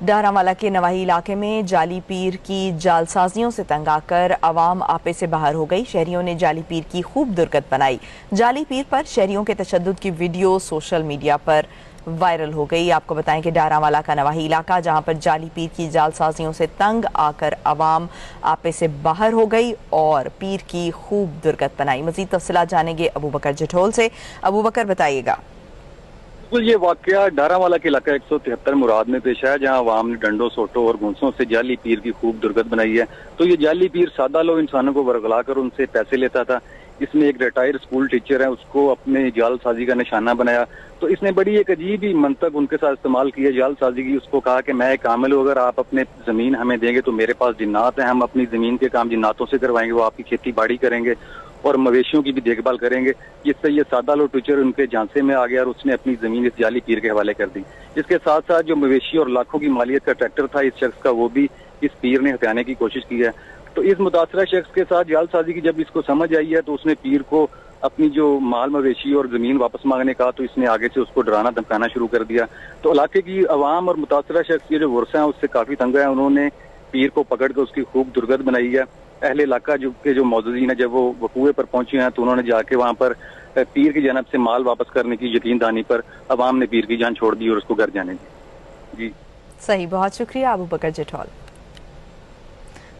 ڈہرانوالا کے نواحی علاقے میں جعلی پیر کی جال سازیوں سے تنگ آ کر عوام آپے سے باہر ہو گئی۔ شہریوں نے جعلی پیر کی خوب درگت بنائی۔ جعلی پیر پر شہریوں کے تشدد کی ویڈیو سوشل میڈیا پر وائرل ہو گئی۔ آپ کو بتائیں کہ ڈہرانوالا کا نواحی علاقہ جہاں پر جعلی پیر کی جال سازیوں سے تنگ آ کر عوام آپے سے باہر ہو گئی اور پیر کی خوب درگت بنائی۔ مزید تفصیلات جانیں گے ابو بکر جٹھول سے۔ ابو بکر بتائیے گا۔ یہ واقعہ ڈہرانوالا کے علاقہ 173 مراد میں پیش آیا، جہاں عوام نے ڈنڈوں، سوٹوں اور گھونسوں سے جعلی پیر کی خوب درگت بنائی ہے۔ تو یہ جعلی پیر سادہ لوگ انسانوں کو ورگلا کر ان سے پیسے لیتا تھا۔ اس میں ایک ریٹائر اسکول ٹیچر ہے، اس کو اپنے جال سازی کا نشانہ بنایا۔ تو اس نے بڑی ایک عجیب ہی منطق ان کے ساتھ استعمال کی ہے جال سازی کی۔ اس کو کہا کہ میں ایک عامل ہوں، اگر آپ اپنے زمین ہمیں دیں گے تو میرے پاس جنات ہیں، ہم اپنی زمین کے کام جناتوں سے کروائیں گے، وہ آپ کی کھیتی باڑی کریں گے اور مویشیوں کی بھی دیکھ بھال کریں گے۔ اس سے یہ سادہ لو ٹیچر ان کے جھانسے میں آ گیا اور اس نے اپنی زمین اس جعلی پیر کے حوالے کر دی۔ اس کے ساتھ ساتھ جو مویشی اور لاکھوں کی مالیت کا ٹریکٹر تھا اس شخص کا، وہ بھی اس پیر نے ہتھیانے کی کوشش کی ہے۔ تو اس متاثرہ شخص کے ساتھ جال سازی کی جب اس کو سمجھ آئی ہے تو اس نے پیر کو اپنی جو مال مویشی اور زمین واپس مانگنے کا، تو اس نے آگے سے اس کو ڈرانا دھمکانا شروع کر دیا۔ تو علاقے کی عوام اور متاثرہ شخص یہ جو ورثہ ہیں اس سے کافی تنگ ہے، انہوں نے پیر کو پکڑ کے اس کی خوب درگت بنائی ہے۔ اہل علاقہ جو موجودین ہیں جب وہ وقوع پر پہنچے ہیں تو انہوں نے جا کے وہاں پر پیر کی جانب سے مال واپس کرنے کی یقین دہانی پر عوام نے پیر کی جان چھوڑ دی اور اس کو گھر جانے دی۔ جی صحیح، بہت شکریہ ابو بکر جٹھول۔